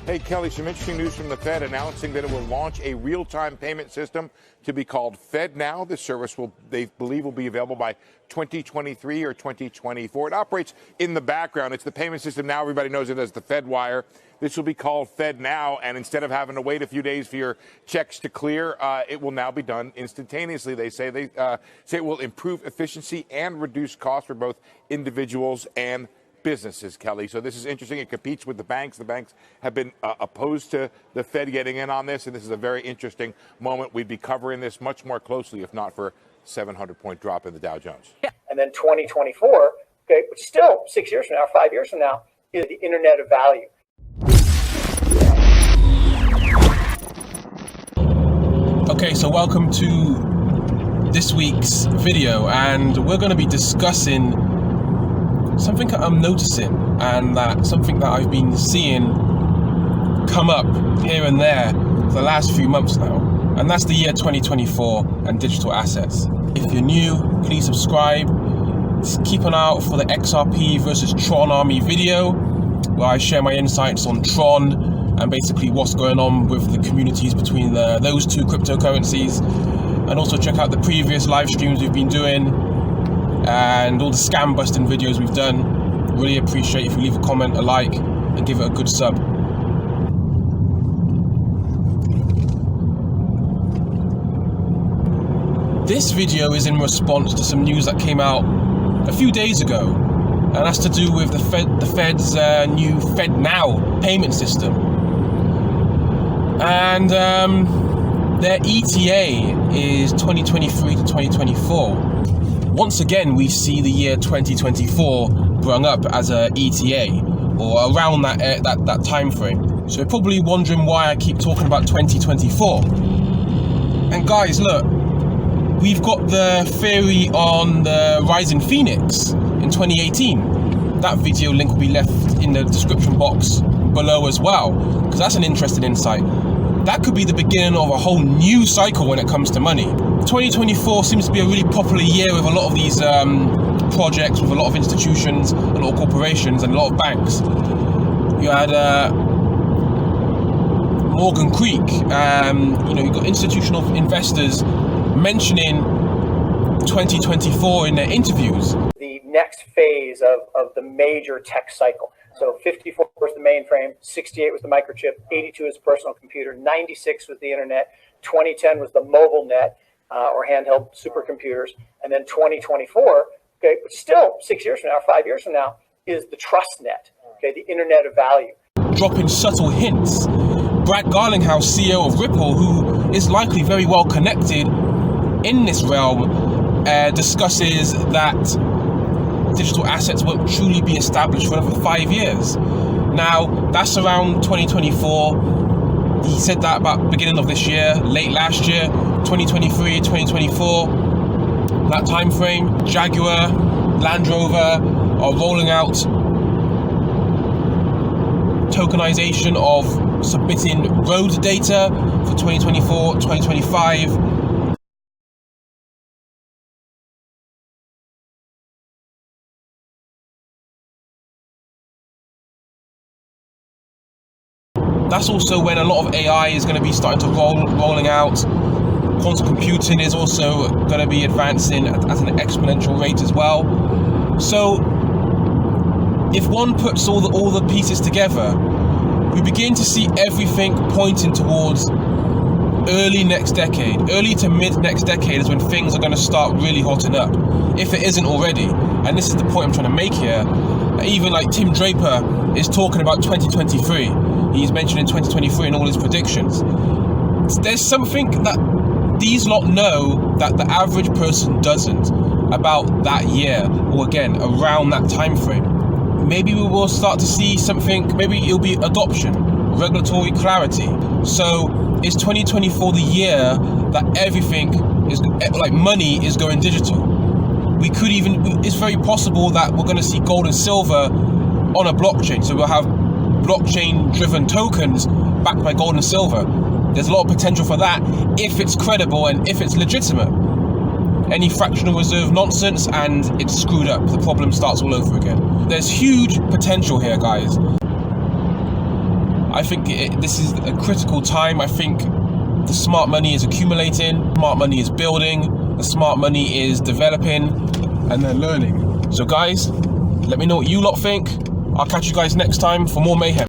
Hey, Kelly, some interesting news from the Fed announcing that it will launch a real-time payment system to be called FedNow. This service they believe will be available by 2023 or 2024. It operates in the background. It's the payment system now. Everybody knows it as the FedWire. This will be called FedNow, and instead of having to wait a few days for your checks to clear, it will now be done instantaneously. They say it will improve efficiency and reduce costs for both individuals and businesses, Kelly. So this is interesting. It competes with the banks. The banks have been opposed to the Fed getting in on this, and this is a very interesting moment. We'd be covering this much more closely if not for 700-point drop in the Dow Jones. Yeah. And then 2024, okay, which still 6 years from now, 5 years from now, is the Internet of Value. Okay, so welcome to this week's video, and we're going to be discussing something that I'm noticing, and something that I've been seeing come up here and there for the last few months now, and that's the year 2024 and digital assets. If you're new, please subscribe. Keep an eye out for the XRP versus Tron Army video, where I share my insights on Tron and basically what's going on with the communities between those two cryptocurrencies. And also check out the previous live streams we've been doing and all the scam busting videos we've done. Really appreciate if you leave a comment, a like, and give it a good sub. This video is in response to some news that came out a few days ago, and that's to do with the Fed's new FedNow payment system. And their ETA is 2023 to 2024. Once again, we see the year 2024 brung up as a ETA, or around that time frame. So you're probably wondering why I keep talking about 2024. And guys, look, we've got the theory on the Rising Phoenix in 2018. That video link will be left in the description box below as well, because that's an interesting insight. That could be the beginning of a whole new cycle when it comes to money. 2024 seems to be a really popular year with a lot of these projects, with a lot of institutions, a lot of corporations, and a lot of banks. You had Morgan Creek, you've got institutional investors mentioning 2024 in their interviews. The next phase of the major tech cycle. So 54 was the mainframe, 68 was the microchip, 82 was the personal computer, 96 was the internet, 2010 was the mobile net or handheld supercomputers, and then 2024, okay, which still 6 years from now, 5 years from now, is the trust net, okay, the Internet of Value. Dropping subtle hints. Brad Garlinghouse, CEO of Ripple, who is likely very well connected in this realm, discusses that digital assets won't truly be established for another 5 years. Now, that's around 2024. He said that about beginning of this year, late last year, 2023, 2024, that time frame. Jaguar, Land Rover are rolling out tokenization of submitting road data for 2024, 2025. That's also when a lot of AI is going to be starting to rolling out. Quantum computing is also going to be advancing at an exponential rate as well. So if one puts all the pieces together, we begin to see everything pointing towards early next decade. Early to mid next decade is when things are going to start really hotting up, if it isn't already. And this is the point I'm trying to make here. Even like Tim Draper is talking about 2023. He's mentioning 2023 in all his predictions. There's something that these lot know that the average person doesn't about that year, or again, around that time frame. Maybe we will start to see something, maybe it'll be adoption, regulatory clarity. So is 2024 the year that everything is, like money is going digital? It's very possible that we're going to see gold and silver on a blockchain. So we'll have blockchain-driven tokens backed by gold and silver. There's a lot of potential for that if it's credible and if it's legitimate. Any fractional reserve nonsense and it's screwed up. The problem starts all over again. There's huge potential here, guys. I think this is a critical time. I think the smart money is accumulating, smart money is building, the smart money is developing, and they're learning. So guys, let me know what you lot think. I'll catch you guys next time for more mayhem.